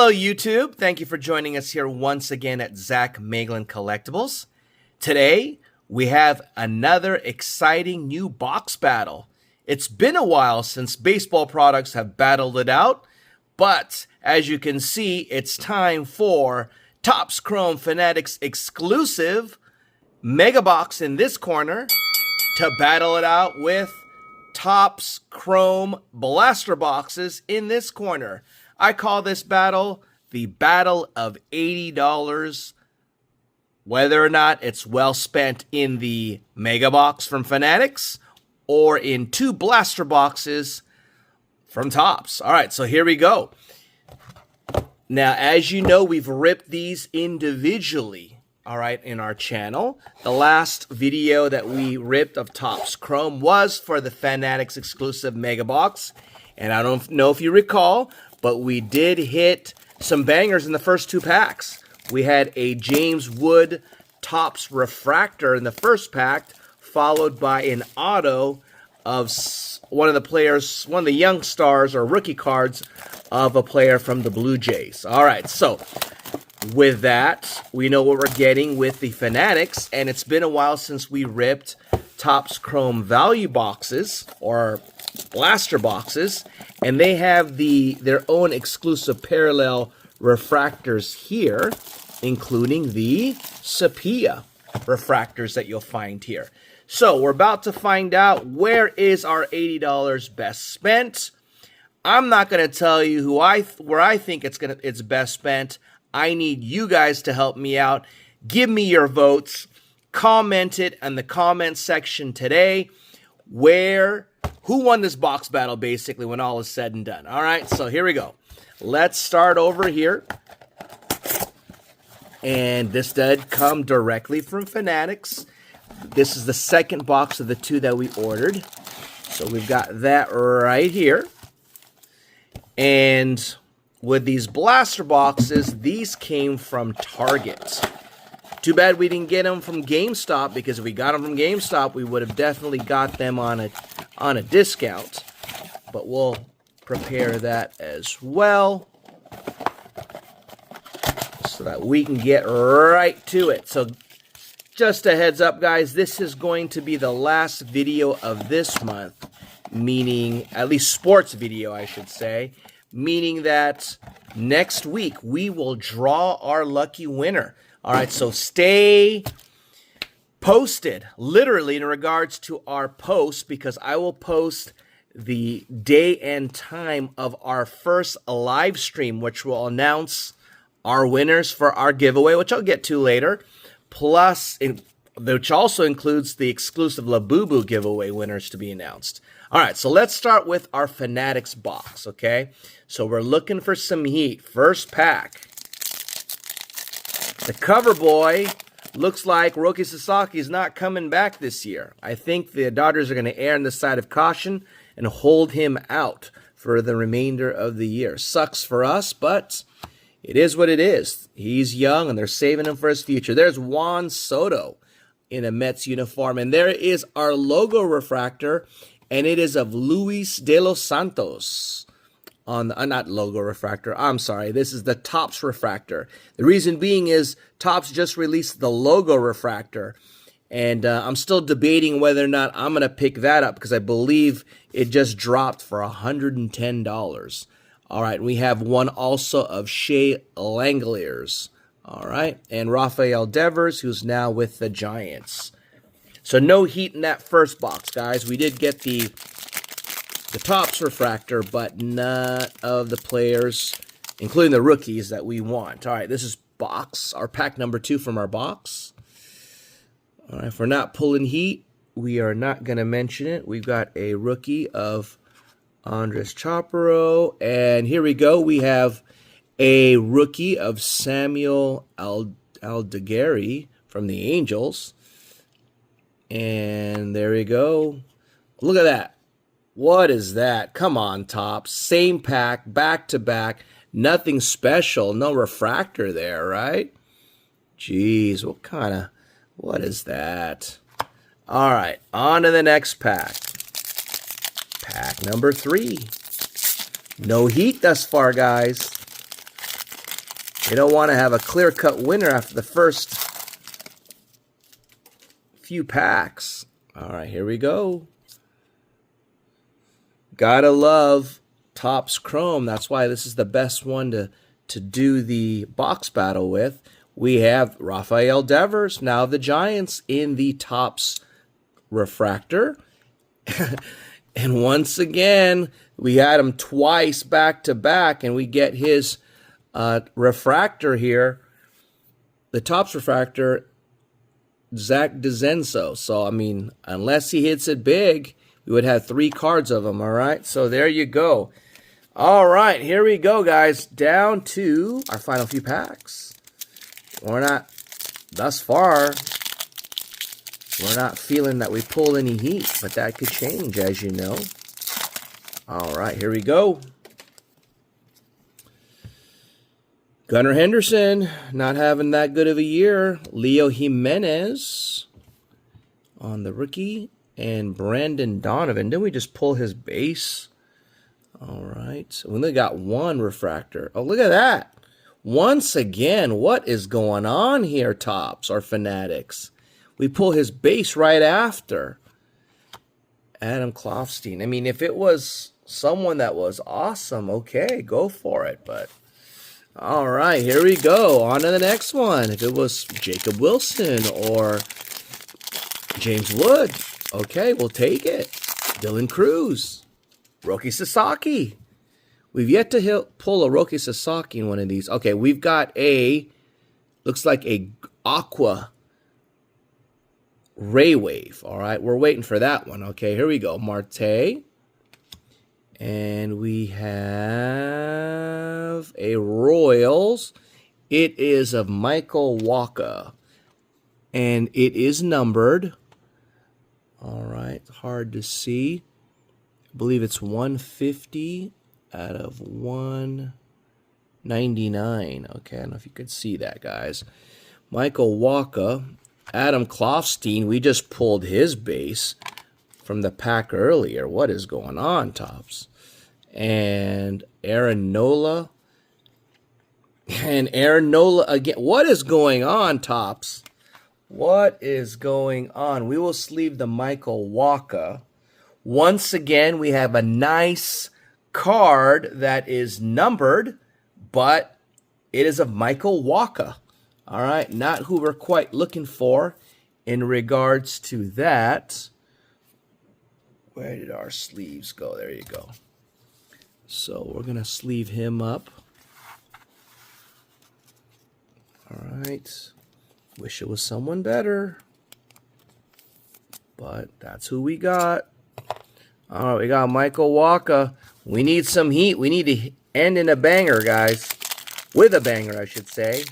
Hello, YouTube. Thank you for joining us here once again at Zach Maglin Collectibles. Today, we have another exciting new box battle. It's been a while since baseball products have battled it out, but as you can see, it's time for Topps Chrome Fanatics exclusive Mega Box in this corner to battle it out with Topps Chrome Blaster Boxes in this corner. I call this battle the Battle of $80, whether or not it's well spent in the Mega Box from Fanatics or in two blaster boxes from Topps. All right, so here we go. Now, as you know, we've ripped these individually, all right, in our channel. The last video that we ripped of Topps Chrome was for the Fanatics exclusive Mega Box. And I don't know if you recall, but we did hit some bangers in the first two packs. We had a James Wood Topps Refractor in the first pack, followed by an auto of one of the players, one of the young stars or rookie cards of a player from the Blue Jays. All right, so with that, we know what we're getting with the Fanatics, and it's been a while since we ripped Topps Chrome value boxes or blaster boxes, and they have their own exclusive parallel refractors here, including the Sepia refractors that you'll find here. So we're about to find out where is our $80 best spent. I'm not going to tell you where I think it's best spent. I need you guys to help me out. Give me your votes. Comment it in the comment section today. Who won this box battle, basically, when all is said and done. All right, so here we go. Let's start over here. And this did come directly from Fanatics. This is the second box of the two that we ordered. So we've got that right here. And with these blaster boxes, these came from Target. Too bad we didn't get them from GameStop, because if we got them from GameStop, we would have definitely got them on a discount. But we'll prepare that as well so that we can get right to it. So just a heads up, guys, this is going to be the last video of this month, meaning, at least sports video, I should say, meaning that next week we will draw our lucky winner. All right, so stay posted, literally, in regards to our post, because I will post the day and time of our first live stream, which will announce our winners for our giveaway, which I'll get to later, plus, which also includes the exclusive Labubu giveaway winners to be announced. All right, so let's start with our Fanatics box, okay? So we're looking for some heat. First pack. The cover boy looks like Roki Sasaki is not coming back this year. I think the Dodgers are going to err on the side of caution and hold him out for the remainder of the year. Sucks for us, but it is what it is. He's young, and they're saving him for his future. There's Juan Soto in a Mets uniform, and there is our logo refractor, and it is of Luis de los Santos. On the, not logo refractor, I'm sorry, this is the Topps refractor. The reason being is Topps just released the logo refractor, and I'm still debating whether or not I'm going to pick that up, because I believe it just dropped for $110. All right, we have one also of Shea Langeliers, all right, and Rafael Devers, who's now with the Giants. So no heat in that first box, guys. We did get the Topps refractor, but none of the players, including the rookies, that we want. All right, this is our pack number 2 from our box. All right, if we're not pulling heat, we are not going to mention it. We've got a rookie of Andres Chaparro, and here we go. We have a rookie of Samuel Aldeguerri from the Angels. And there we go. Look at that. What is that? Come on, Topps. Same pack, back-to-back. Nothing special. No refractor there, right? Jeez, what is that? All right, on to the next pack. Pack number 3. No heat thus far, guys. You don't want to have a clear-cut winner after the first few packs. All right, here we go. Gotta love Topps Chrome. That's why this is the best one to do the box battle with. We have Rafael Devers, now of the Giants, in the Topps refractor. And once again, we had him twice back-to-back, and we get his refractor here. The Topps refractor, Zach DeZenzo. So, I mean, unless he hits it big, we would have 3 cards of him, all right? So there you go. All right, here we go, guys. Down to our final few packs. We're not, thus far, we're not feeling that we pulled any heat, but that could change, as you know. All right, here we go. Gunnar Henderson, not having that good of a year. Leo Jimenez on the rookie. And Brandon Donovan. Didn't we just pull his base? All right. We only got 1 refractor. Oh, look at that. Once again, what is going on here, Topps or Fanatics? We pull his base right after. Adam Klofstein. I mean, if it was someone that was awesome, okay, go for it. But, all right, here we go. On to the next one. If it was Jacob Wilson or James Wood, okay, we'll take it. Dylan Cruz. Roki Sasaki. We've yet to pull a Roki Sasaki in one of these. Okay, we've got looks like a Aqua Ray Wave. All right, we're waiting for that one. Okay, here we go. Marte. And we have a Royals. It is of Michael Wacha. And it is numbered. All right, hard to see. I believe it's 150 out of 199. Okay, I don't know if you could see that, guys. Michael Wacha. Adam Klofstein, we just pulled his base from the pack earlier. What is going on, Topps? And Aaron Nola. And Aaron Nola again. What is going on, Topps? What is going on? We will sleeve the Michael Wacha. Once again, we have a nice card that is numbered, but it is of Michael Wacha. All right, not who we're quite looking for in regards to that. Where did our sleeves go? There you go. So we're going to sleeve him up. All right. Wish it was someone better. But that's who we got. All right, we got Michael Wacha. We need some heat. We need to end in a banger, guys. With a banger, I should say.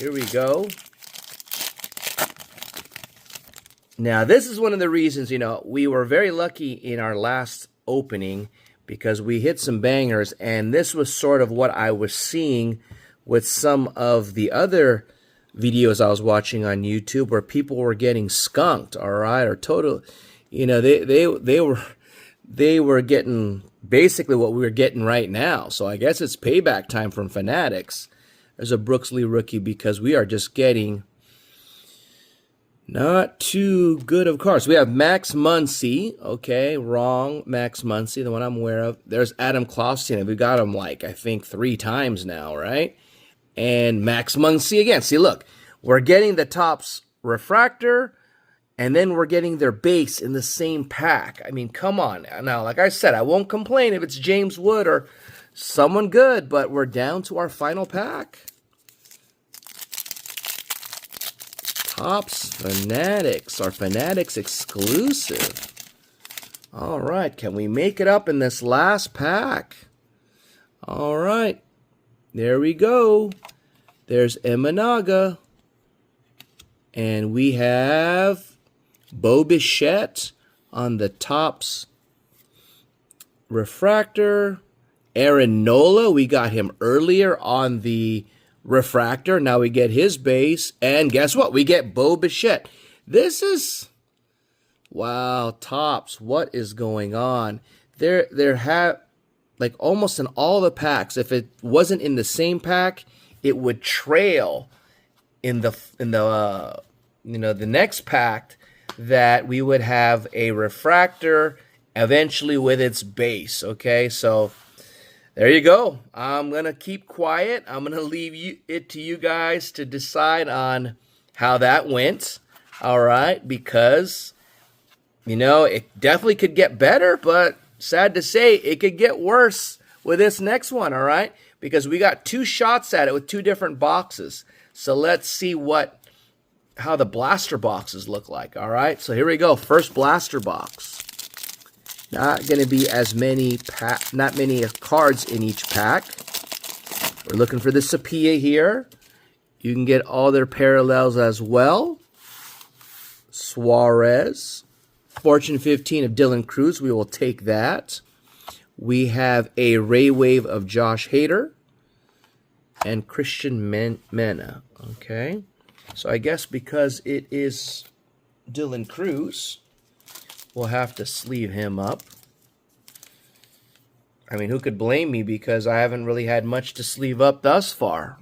Here we go. Now, this is one of the reasons, you know, we were very lucky in our last opening because we hit some bangers, and this was sort of what I was seeing with some of the other videos I was watching on YouTube where people were getting skunked, all right, or total, you know, they were getting basically what we were getting right now. So I guess it's payback time from Fanatics as a Brooks Lee rookie because we are just getting not too good of cards. We have Max Muncy. Okay, wrong. Max Muncy, the one I'm aware of. There's Adam Klofstein. We got him like, I think, 3 times now, right? And Max Muncy again. See, look, we're getting the Topps refractor, and then we're getting their base in the same pack. I mean, come on. Now, like I said, I won't complain if it's James Wood or someone good, but we're down to our final pack. Topps Fanatics, our Fanatics exclusive. All right, can we make it up in this last pack? All right, there we go. There's Imanaga. And we have Bo Bichette on the Topps refractor. Aaron Nola, we got him earlier on the refractor. Now we get his base. And guess what? We get Bo Bichette. This is, wow, Topps, what is going on? There have, like almost in all the packs, if it wasn't in the same pack, it would trail in the the next pack that we would have a refractor eventually with its base. Okay, so there you go. I'm gonna keep quiet. I'm gonna leave it to you guys to decide on how that went. All right, because it definitely could get better, but sad to say, it could get worse with this next one. All right, because we got 2 shots at it with 2 different boxes. So let's see how the blaster boxes look like. All right, so here we go. First blaster box. Not going to be not many cards in each pack. We're looking for the Sepia here. You can get all their parallels as well. Suarez. Fortune 15 of Dylan Cruz. We will take that. We have a Ray Wave of Josh Hader. And Christian Mena. Okay. So I guess because it is Dylan Cruz, we'll have to sleeve him up. I mean, who could blame me, because I haven't really had much to sleeve up thus far.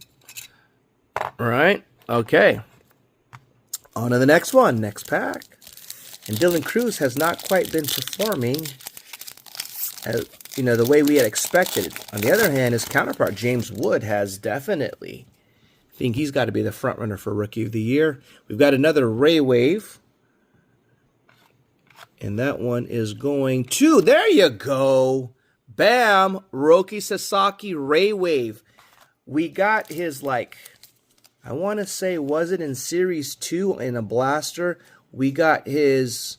All right. Okay. On to the next one. Next pack. And Dylan Cruz has not quite been performing the way we had expected. On the other hand, his counterpart, James Wood, has definitely. I think he's got to be the front runner for Rookie of the Year. We've got another Ray Wave. And that one is going to, there you go. Bam, Roki Sasaki Ray Wave. We got his, I want to say, was it in Series 2 in a blaster? We got his,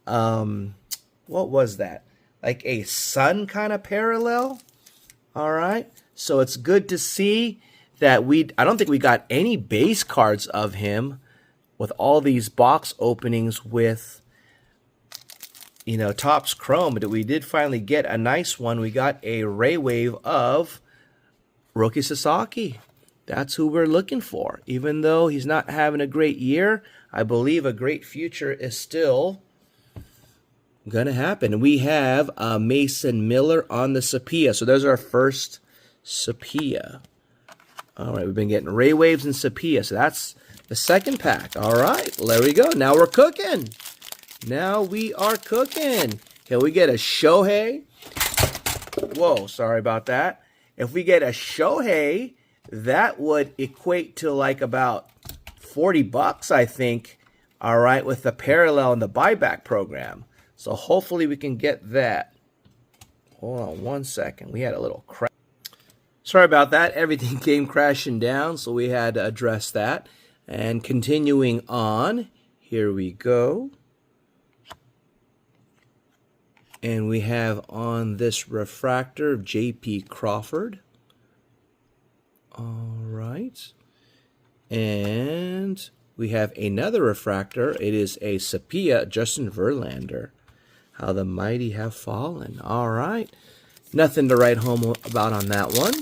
what was that? Like a sun kind of parallel. All right. So it's good to see that I don't think we got any base cards of him with all these box openings with, Topps Chrome, but we did finally get a nice one. We got a Ray Wave of Roki Sasaki. That's who we're looking for. Even though he's not having a great year, I believe a great future is still going to happen. We have Mason Miller on the Sepia. So there's our first Sepia. All right, we've been getting Ray Waves and Sepia. So that's the second pack. All right, there we go. Now we're cooking. Now we are cooking. Can we get a Shohei? Whoa, sorry about that. If we get a Shohei, that would equate to about $40, I think. All right, with the parallel and the buyback program. So hopefully we can get that. Hold on one second. We had a little crash. Sorry about that. Everything came crashing down, so we had to address that. And continuing on, here we go. And we have on this refractor J.P. Crawford. All right. And we have another refractor. It is a Sepia, Justin Verlander. How the mighty have fallen. All right. Nothing to write home about on that one.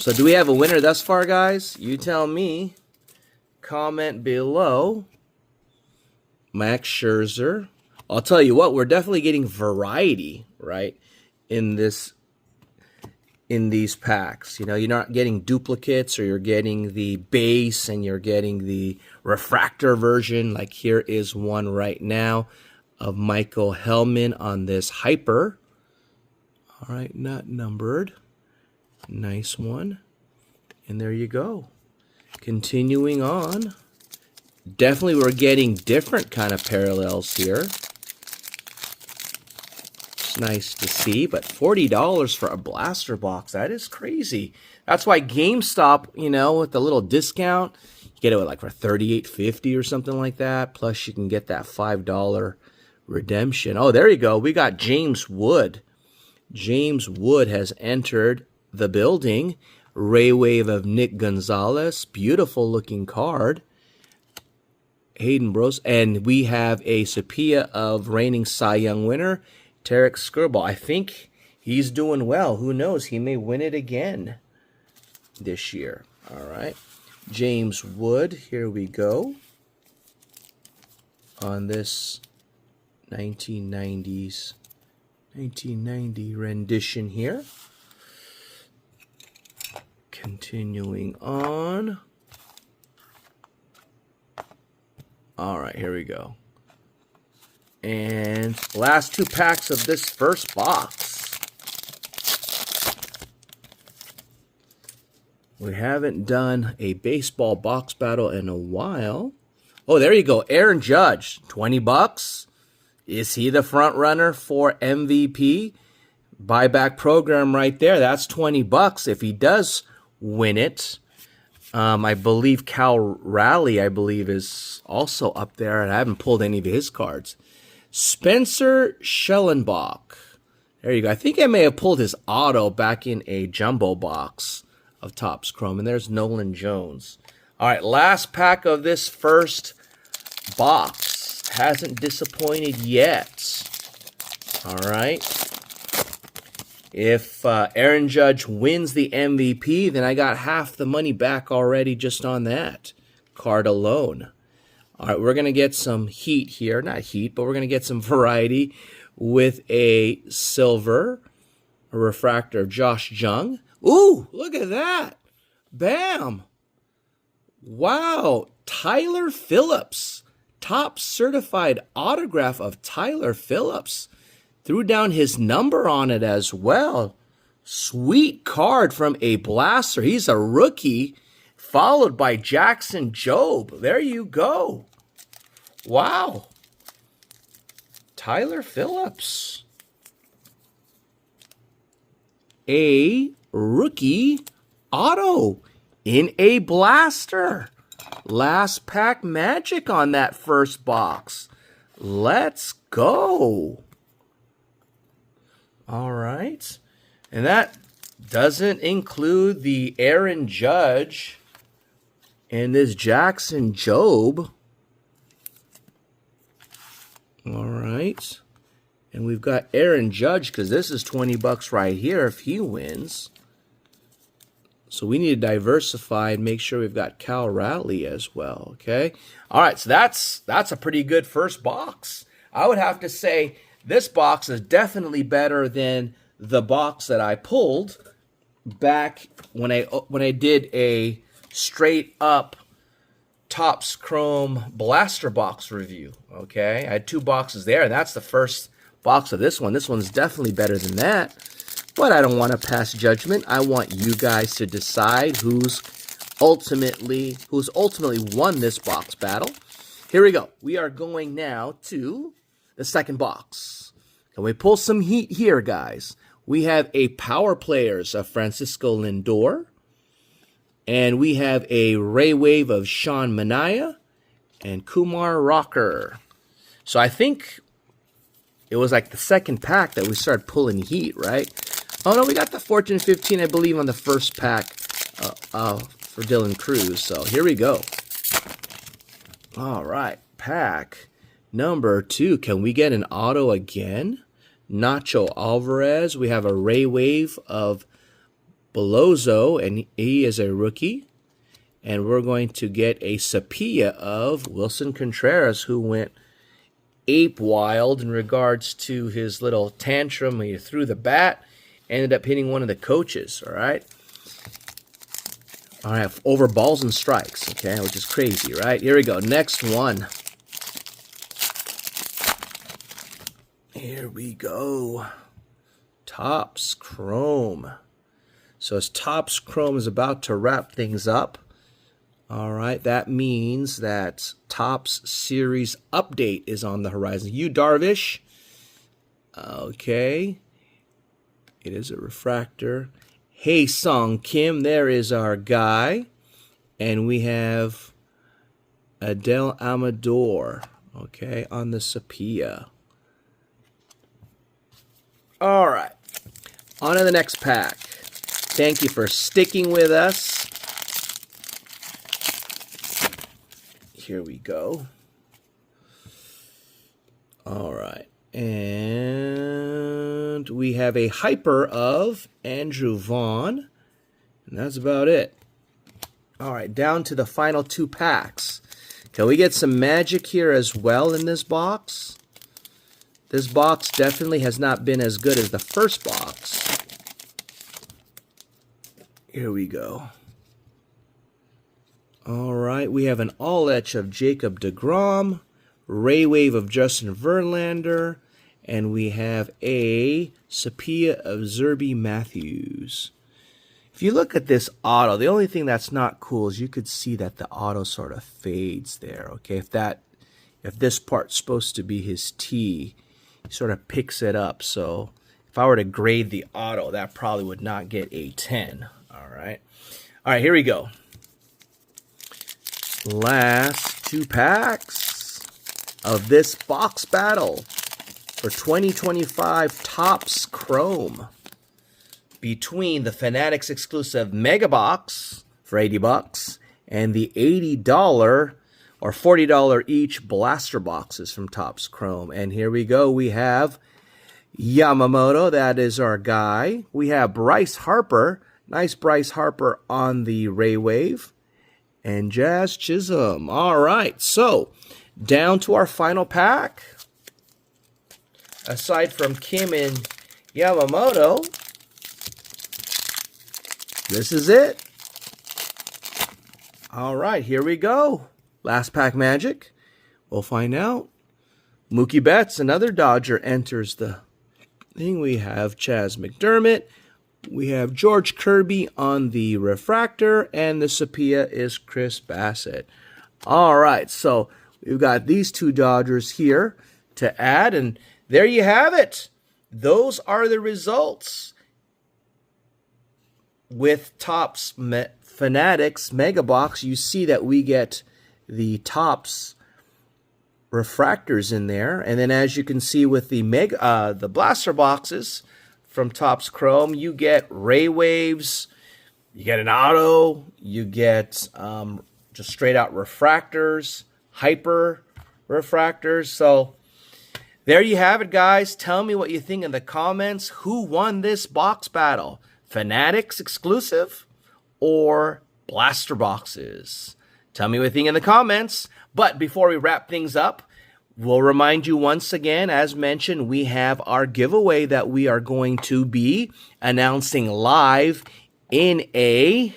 So do we have a winner thus far, guys? You tell me. Comment below. Max Scherzer. I'll tell you what, we're definitely getting variety, right, in these packs. You're not getting duplicates, or you're getting the base and you're getting the refractor version. Like here is one right now of Michael Hellman on this Hyper. All right, not numbered. Nice one. And there you go. Continuing on. Definitely we're getting different kind of parallels here. It's nice to see, but $40 for a blaster box, that is crazy. That's why GameStop, with the little discount, you get it for $38.50 or something like that. Plus you can get that $5 redemption. Oh, there you go. We got James Wood. James Wood has entered the building. Ray Wave of Nick Gonzalez. Beautiful looking card. Hayden Bros. And we have a Sepia of reigning Cy Young winner, Tarek Skubal. I think he's doing well. Who knows? He may win it again this year. All right. James Wood. Here we go. On this 1990 rendition here. Continuing on. All right, here we go. And last 2 packs of this first box. We haven't done a baseball box battle in a while. Oh, there you go. Aaron Judge, $20. Is he the front runner for MVP? Buyback program right there. That's $20 if he does win it. I believe Cal Raleigh, is also up there, and I haven't pulled any of his cards. Spencer Schellenbach. There you go. I think I may have pulled his auto back in a jumbo box of Topps Chrome. And there's Nolan Jones. All right, last pack of this first box. Hasn't disappointed yet. All right. If Aaron Judge wins the MVP, then I got half the money back already just on that card alone. All right, we're going to get some heat here. Not heat, but we're going to get some variety with a silver, a refractor of Josh Jung. Ooh, look at that. Bam. Wow. Tyler Phillips. Top certified autograph of Tyler Phillips. Threw down his number on it as well. Sweet card from a blaster. He's a rookie, followed by Jackson Jobe. There you go. Wow. Tyler Phillips. A rookie auto in a blaster. Last pack magic on that first box. Let's go. All right. And that doesn't include the Aaron Judge and this Jackson Jobe. All right. And we've got Aaron Judge because this is $20 right here if he wins. So we need to diversify and make sure we've got Cal Raleigh as well, okay? All right, so that's a pretty good first box. I would have to say this box is definitely better than the box that I pulled back when I did a straight up Topps Chrome blaster box review, okay? I had 2 boxes there, and that's the first box of this one. This one's definitely better than that, but I don't want to pass judgment. I want you guys to decide who's ultimately won this box battle. Here we go. We are going now to the second box. Can we pull some heat here, guys? We have a Power Players of Francisco Lindor. And we have a Ray Wave of Sean Manaea and Kumar Rocker. So I think it was like the second pack that we started pulling heat, right? Oh, no, we got the Fortune 15, I believe, on the first pack for Dylan Cruz. So here we go. All right, pack number 2. Can we get an auto again? Nacho Alvarez. We have a Ray Wave of Belozo, and he is a rookie. And we're going to get a Sepia of Wilson Contreras, who went ape wild in regards to his little tantrum when he threw the bat. Ended up hitting one of the coaches, all right? All right, over balls and strikes, okay, which is crazy, right? Here we go, next one. Here we go. Topps Chrome. So as Topps Chrome is about to wrap things up, all right, that means that Topps Series Update is on the horizon. Yu Darvish, okay. It is a refractor. Hey Song Kim, there is our guy. And we have Adele Amador, okay, on the Sepia. All right, on to the next pack. Thank you for sticking with us. Here we go. All right. And we have a hyper of Andrew Vaughn. And that's about it. All right, down to the final 2 packs. Can we get some magic here as well in this box? This box definitely has not been as good as the first box. Here we go. All right, we have an all-etch of Jacob deGrom, Ray Wave of Justin Verlander, and we have a Sepia of Zerby Matthews. If you look at this auto, the only thing that's not cool is you could see that the auto sort of fades there. Okay, if this part's supposed to be his T, he sort of picks it up. So if I were to grade the auto, that probably would not get a 10. All right, here we go. Last 2 packs of this box battle for 2025 Topps Chrome between the Fanatics exclusive Mega Box for $80 and the $80 or $40 each blaster boxes from Topps Chrome. And here we go. We have Yamamoto. That is our guy. We have Bryce Harper. Nice Bryce Harper on the Ray Wave. And Jazz Chisholm. All right, so down to our final pack. Aside from Kim and Yamamoto, this is it. All right, here we go. Last pack magic. We'll find out. Mookie Betts, another Dodger, enters the thing. We have Chas McDermott. We have George Kirby on the refractor, and the Sepia is Chris Bassett. All right, so we've got these 2 Dodgers here to add, and there you have it. Those are the results with Topps Fanatics Mega Box. You see that we get the Topps refractors in there, and then as you can see with the the blaster boxes from Topps Chrome, you get Ray Waves, you get an auto, you get just straight out refractors, hyper refractors. So there you have it, guys. Tell me what you think in the comments. Who won this box battle? Fanatics exclusive or blaster boxes? Tell me what you think in the comments. But before we wrap things up, we'll remind you once again, as mentioned, we have our giveaway that we are going to be announcing live in a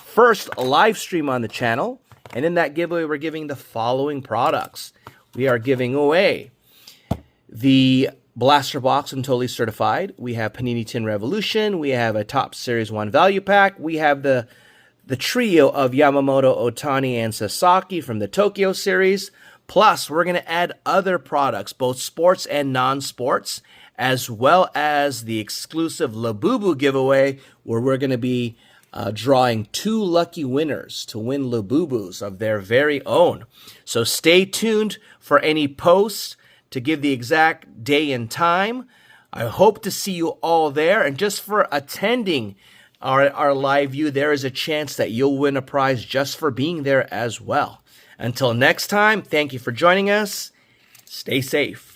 first live stream on the channel. And in that giveaway, we're giving the following products. We are giving away the Blaster Box and Totally Certified. We have Panini Tin Revolution. We have a Topps Series 1 Value Pack. We have the trio of Yamamoto, Ohtani, and Sasaki from the Tokyo Series. Plus, we're going to add other products, both sports and non-sports, as well as the exclusive Labubu giveaway, where we're going to be drawing 2 lucky winners to win Labubus of their very own. So stay tuned for any posts to give the exact day and time. I hope to see you all there. And just for attending our live view, there is a chance that you'll win a prize just for being there as well. Until next time, thank you for joining us. Stay safe.